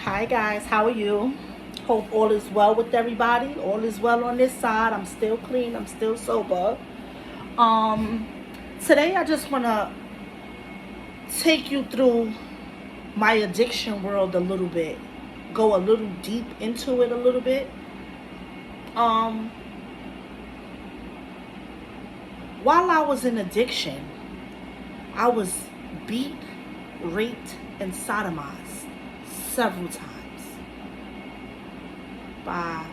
Hi guys, how are you? Hope all is well with everybody. All is well on this side. I'm still clean. I'm still sober. Um, Today I just wanna take you through my addiction world a little bit. Go a little deep into it a little bit. Um, while I was in addiction, I was beat, raped, and sodomized several times by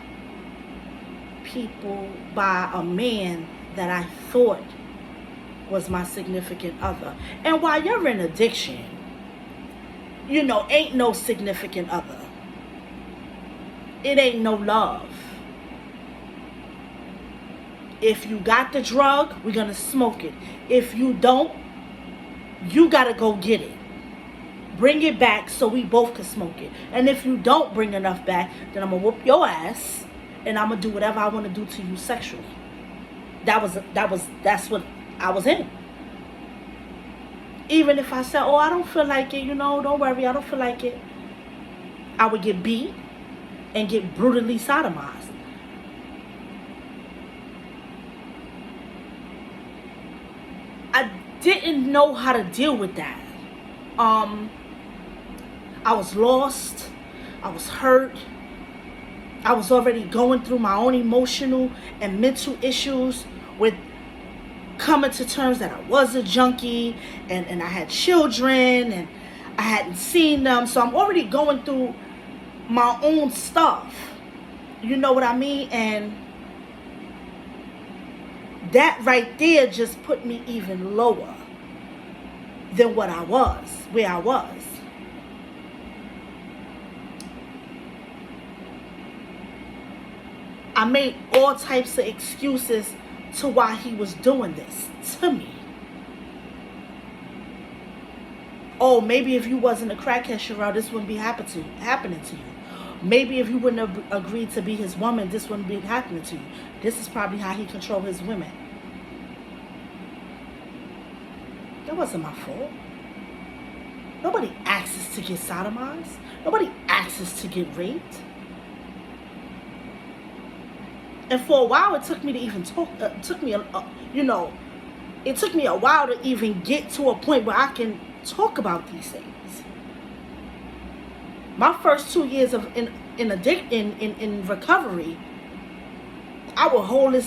by a man that I thought was my significant other. And while you're in addiction, ain't no significant other. It ain't no love. If you got the drug, we're gonna smoke it. If you don't, you gotta go get it. Bring it back so we both can smoke it. And if you don't bring enough back, then I'm gonna whoop your ass and I'm gonna do whatever I want to do to you sexually. That's what I was in. Even if I said, "Oh, I don't feel like it," don't worry, I don't feel like it. I would get beat and get brutally sodomized. I didn't know how to deal with that. I was lost. I was hurt. I was already going through my own emotional and mental issues with coming to terms that I was a junkie and I had children and I hadn't seen them. So I'm already going through my own stuff. You know what I mean? And that right there just put me even lower than where I was. I made all types of excuses to why he was doing this to me. Oh, maybe if you wasn't a crackhead, Sherelle, this wouldn't be happening to you. Maybe if you wouldn't have agreed to be his woman, this wouldn't be happening to you. This is probably how he controlled his women. That wasn't my fault. Nobody asks to get sodomized. Nobody asks to get raped. And for a while, it took me to even talk. It took me a while to even get to a point where I can talk about these things. My first 2 years of in recovery, I would hold this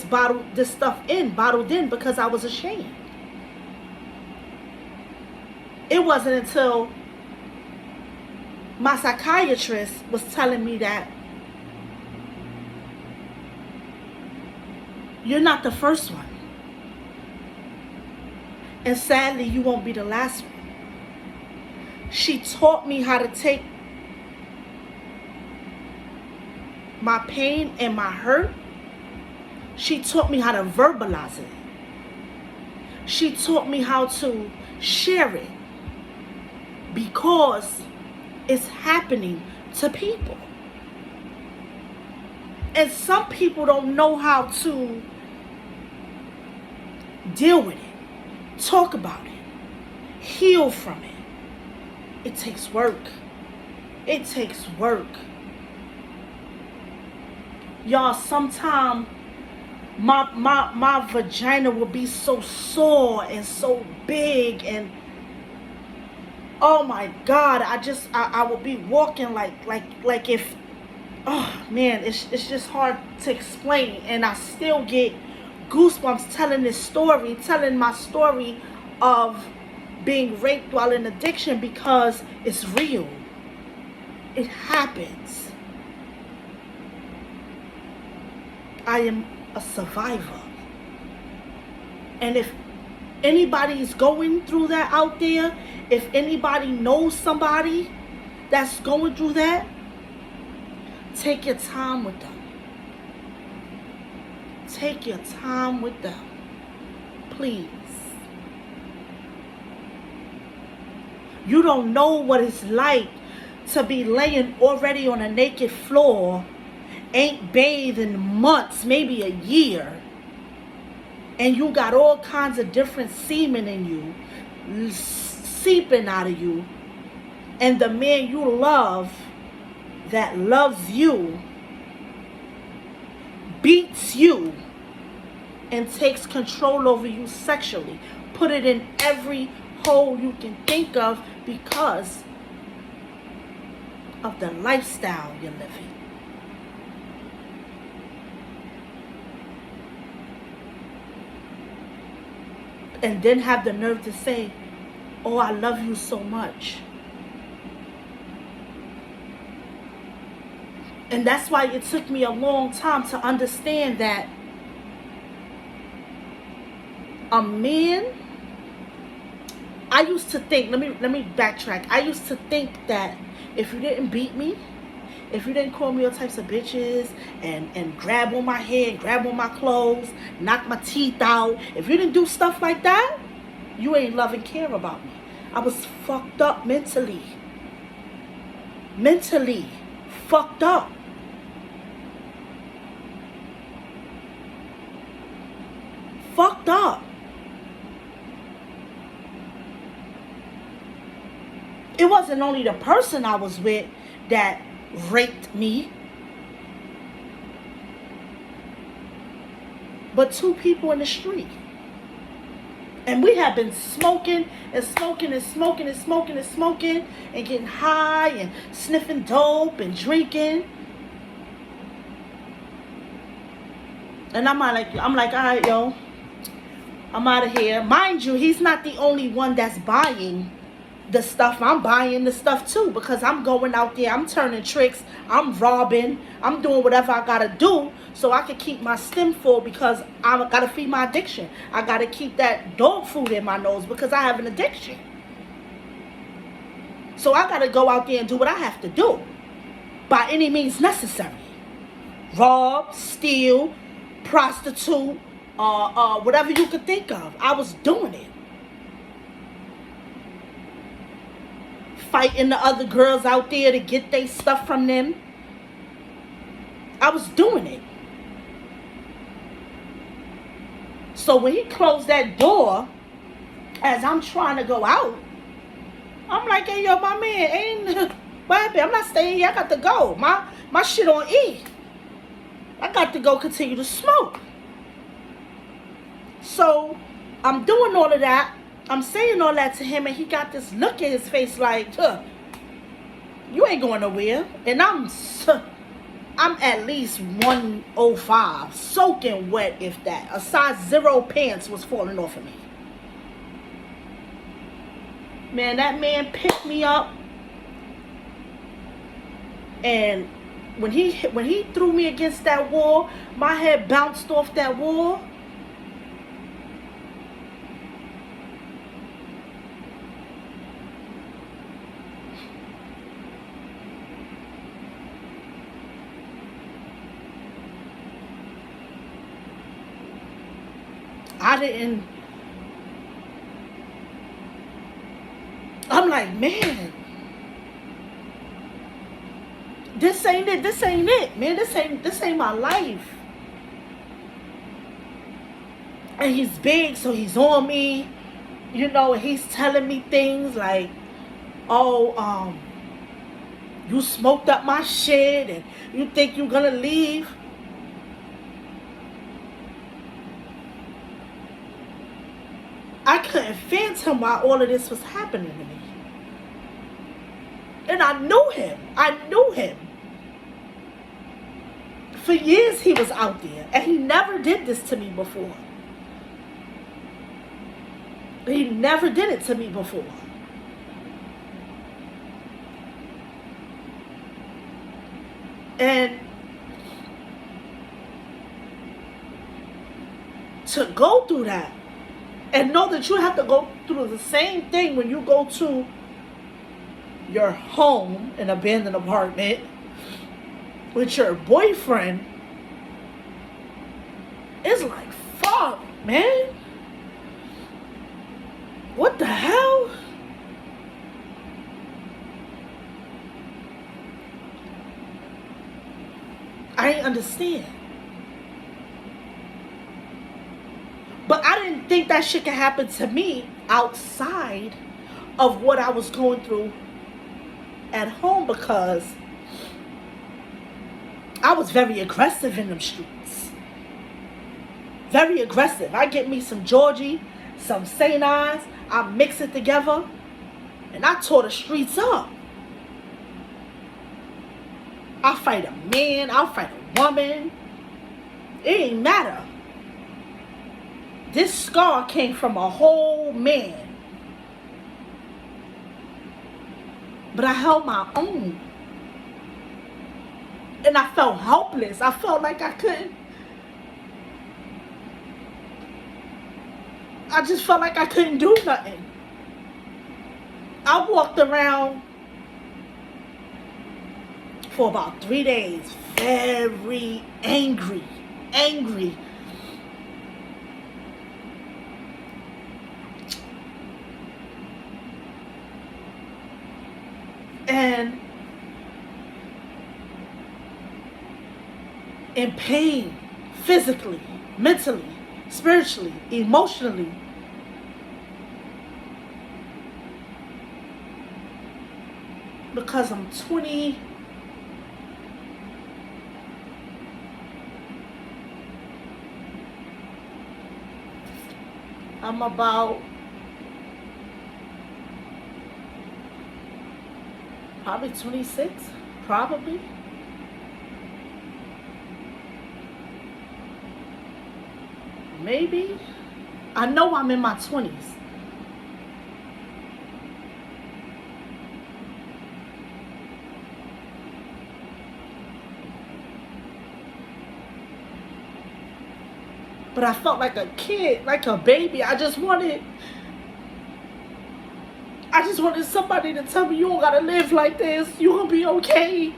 stuff bottled in because I was ashamed. It wasn't until my psychiatrist was telling me that you're not the first one. And sadly, you won't be the last one. She taught me how to take my pain and my hurt. She taught me how to verbalize it. She taught me how to share it because it's happening to people. And some people don't know how to deal with it, talk about it, heal from it. It takes work. It takes work. Y'all, sometimes my vagina will be so sore and so big, and oh my God, I will be walking like if, oh man, it's just hard to explain. And I still get goosebumps telling my story of being raped while in addiction because it's real. It happens. I am a survivor. And if anybody's going through that out there, if anybody knows somebody that's going through that, take your time with them. Take your time with them. Please. You don't know what it's like to be laying already on a naked floor, ain't bathed in months, maybe a year, and you got all kinds of different semen in you, seeping out of you, and the man you love that loves you beats you and takes control over you sexually. Put it in every hole you can think of because of the lifestyle you're living. And then have the nerve to say, oh, I love you so much. And that's why it took me a long time to understand that a man, I used to think, let me backtrack. I used to think that if you didn't beat me, if you didn't call me all types of bitches and grab on my head, grab on my clothes, knock my teeth out, if you didn't do stuff like that, you ain't love and care about me. I was fucked up mentally. Mentally fucked up. Fucked up. It wasn't only the person I was with that raped me, but two people in the street. And we had been smoking and smoking and smoking and smoking and smoking and getting high and sniffing dope and drinking. And I'm like, all right, yo, I'm out of here. Mind you, he's not the only one that's buying the stuff. I'm buying the stuff too because I'm going out there, I'm turning tricks, I'm robbing, I'm doing whatever I gotta do so I can keep my stem full because I gotta feed my addiction. I gotta keep that dog food in my nose because I have an addiction. So I gotta go out there and do what I have to do by any means necessary. Rob, steal, prostitute, whatever you could think of. I was doing it. Fighting the other girls out there to get their stuff from them. I was doing it. So when he closed that door, as I'm trying to go out, I'm like, hey, yo, my man, ain't, what happened? I'm not staying here. I got to go. My shit on E. I got to go continue to smoke. So I'm doing all of that. I'm saying all that to him, and he got this look in his face like, you ain't going nowhere. And I'm at least 105, soaking wet, if that. A size 0 pants was falling off of me. Man, that man picked me up, and when he threw me against that wall, my head bounced off that wall. I'm like, man, this ain't it, man. This ain't my life. And he's big, so he's on me, you know, and he's telling me things like, oh, you smoked up my shit and you think you're gonna leave. I couldn't fathom why all of this was happening to me. And I knew him. For years he was out there. And he never did this to me before. He never did it to me before. And to go through that, and know that you have to go through the same thing when you go to your home, an abandoned apartment, with your boyfriend, it's like, fuck, man. What the hell? I ain't understand. But I didn't think that shit could happen to me outside of what I was going through at home, because I was very aggressive in them streets. Very aggressive. I get me some Georgie, some St. Ives, I mix it together, and I tore the streets up. I'll fight a man, I'll fight a woman. It ain't matter. This scar came from a whole man. But I held my own. And I felt helpless. I felt like I couldn't. I just felt like I couldn't do nothing. I walked around for about 3 days, very angry. And in pain, physically, mentally, spiritually, emotionally. Because I'm 20. I'm about probably 26, probably. Maybe. I know I'm in my 20s. But I felt like a kid, like a baby. I just wanted somebody to tell me, you don't gotta live like this. You gonna be okay.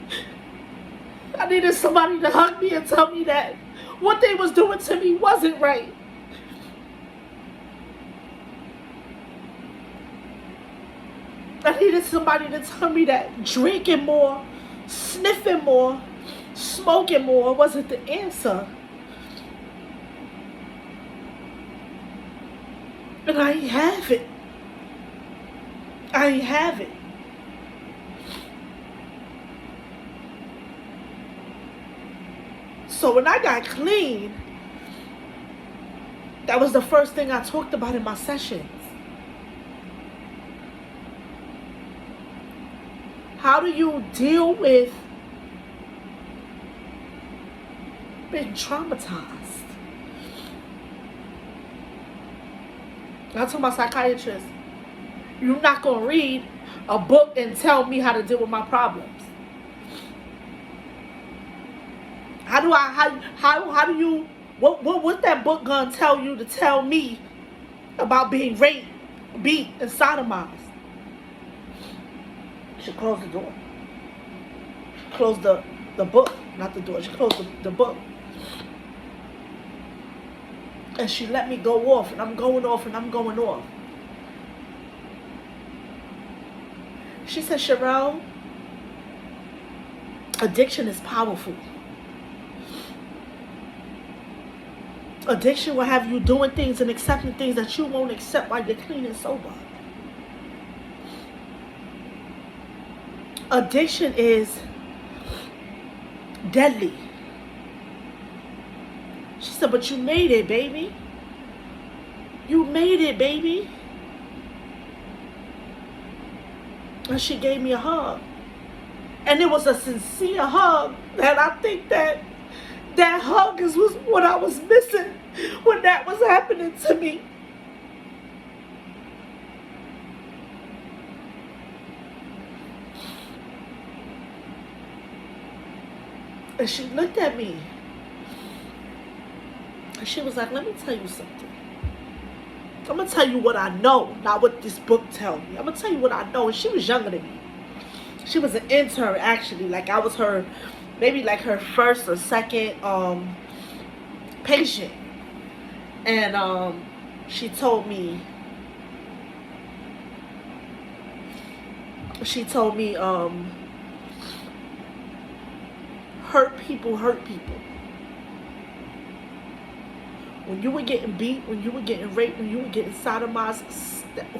I needed somebody to hug me and tell me that what they was doing to me wasn't right. I needed somebody to tell me that drinking more, sniffing more, smoking more wasn't the answer. And I ain't have it. I ain't have it. So when I got clean, that was the first thing I talked about in my sessions. How do you deal with being traumatized? I told my psychiatrist, you're not going to read a book and tell me how to deal with my problems. What's that book going to tell you to tell me about being raped, beat, and sodomized? She closed the door. She closed the book, not the door. She closed the book. And she let me go off, and I'm going off, and I'm going off. She said, Sherelle, addiction is powerful. Addiction will have you doing things and accepting things that you won't accept while you're clean and sober. Addiction is deadly. She said, but you made it, baby. You made it, baby. And she gave me a hug. And it was a sincere hug. And I think that hug was what I was missing when that was happening to me. And she looked at me. And she was like, let me tell you something. I'm going to tell you what I know, not what this book tells me. I'm going to tell you what I know. And she was younger than me. She was an intern, actually. Like, I was her, maybe like her first or second patient. And she told me, hurt people hurt people. When you were getting beat, when you were getting raped, when you were getting sodomized,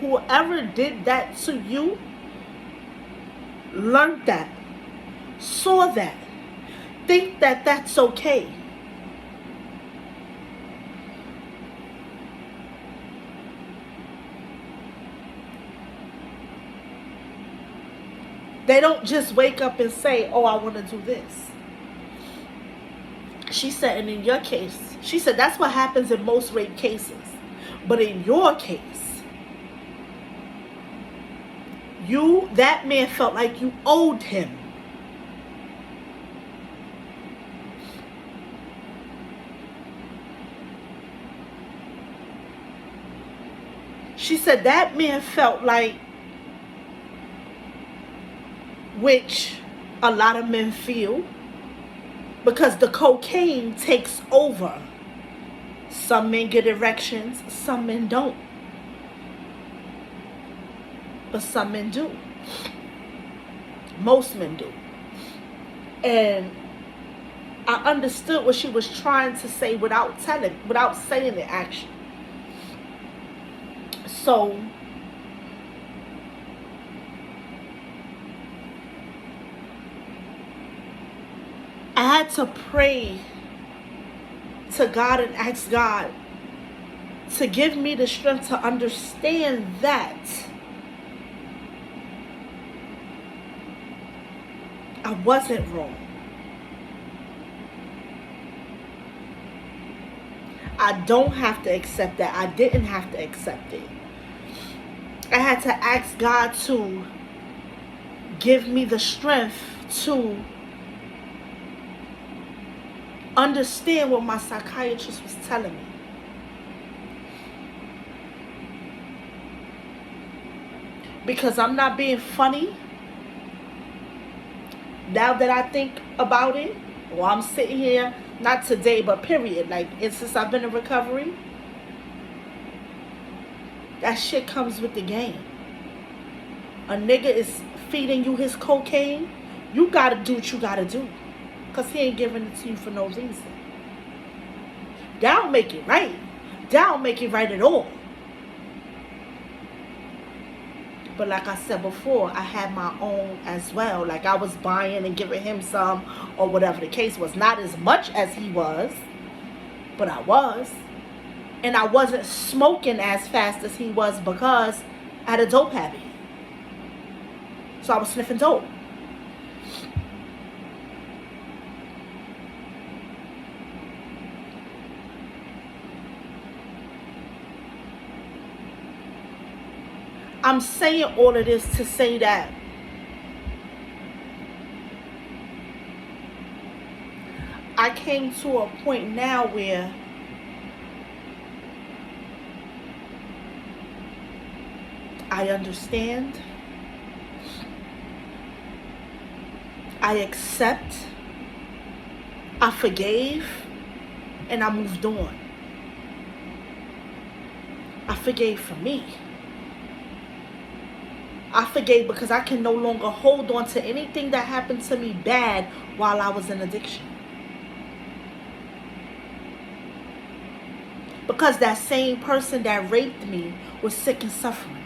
whoever did that to you learned that, saw that, think that that's okay. They don't just wake up and say, oh, I want to do this. She said, and in your case, she said that's what happens in most rape cases. But in your case, that man felt like you owed him. She said that man felt like, which a lot of men feel, because the cocaine takes over. Some men get erections, some men don't. But some men do. Most men do. And I understood what she was trying to say without saying it actually. So I had to pray to God and ask God to give me the strength to understand that I wasn't wrong. I don't have to accept that. I didn't have to accept it. I had to ask God to give me the strength to understand what my psychiatrist was telling me. Because I'm not being funny. Now that I think about it, while I'm sitting here, not today, but period, like since I've been in recovery, that shit comes with the game. A nigga is feeding you his cocaine, you gotta do what you gotta do. Because he ain't giving it to you for no reason. That don't make it right. That don't make it right at all. But like I said before, I had my own as well. Like I was buying and giving him some, or whatever the case was. Not as much as he was, but I was. And I wasn't smoking as fast as he was because I had a dope habit. So I was sniffing dope. I'm saying all of this to say that I came to a point now where I understand, I accept, I forgave, and I moved on. I forgave for me. I forgave because I can no longer hold on to anything that happened to me bad while I was in addiction. Because that same person that raped me was sick and suffering.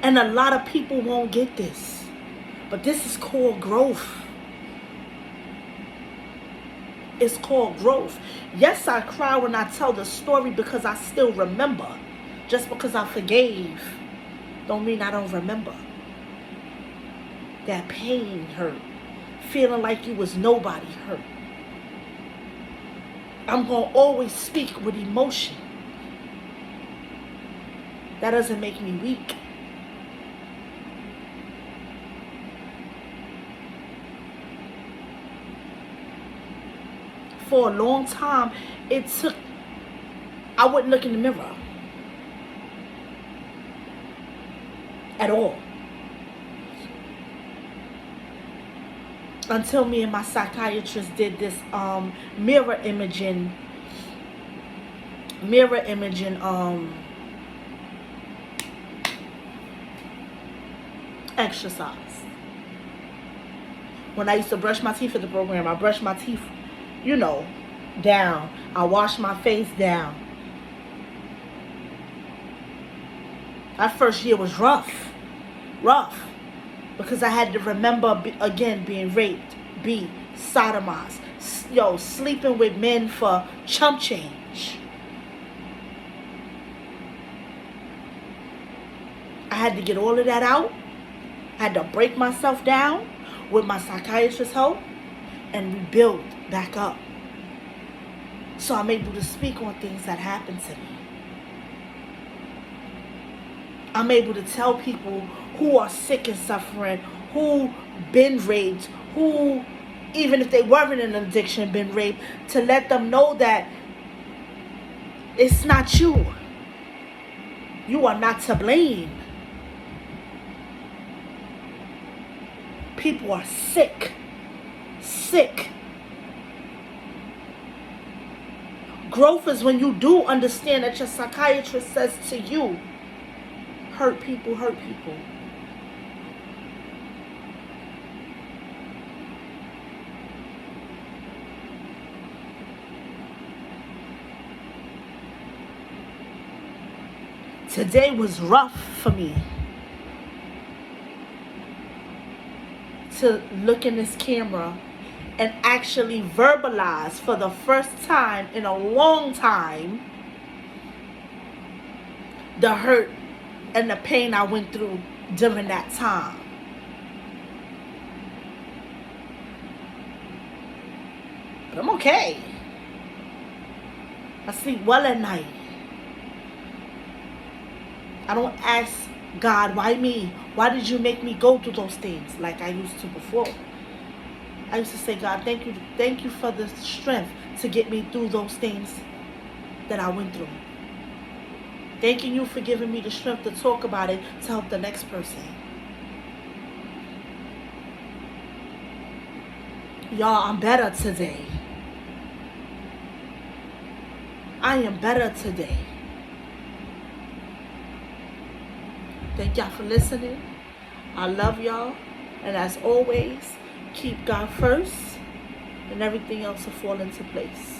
And a lot of people won't get this. But this is called growth. It's called growth. Yes, I cry when I tell the story because I still remember. Just because I forgave don't mean I don't remember. That pain hurt. Feeling like you was nobody hurt. I'm going to always speak with emotion. That doesn't make me weak. For a long time, I wouldn't look in the mirror. At all. Until me and my psychiatrist did this mirror imaging exercise. When I used to brush my teeth at the program, I brushed my teeth, down. I wash my face down. That first year was rough. Rough. Because I had to remember, again, being raped, sodomized, sleeping with men for chump change. I had to get all of that out. I had to break myself down with my psychiatrist's help and rebuild back up. So I'm able to speak on things that happened to me. I'm able to tell people who are sick and suffering, who been raped, who, even if they weren't in an addiction, been raped, to let them know that it's not you. You are not to blame. People are sick. Sick. Growth is when you do understand that your psychiatrist says to you, hurt people, hurt people. Today was rough for me. To look in this camera and actually verbalize for the first time in a long time the hurt and the pain I went through during that time. But I'm okay. I sleep well at night. I don't ask God, why me? Why did you make me go through those things like I used to before? I used to say, God, thank you for the strength to get me through those things that I went through. Thanking you for giving me the strength to talk about it to help the next person. Y'all, I'm better today. I am better today. Thank y'all for listening. I love y'all. And as always, keep God first and everything else will fall into place.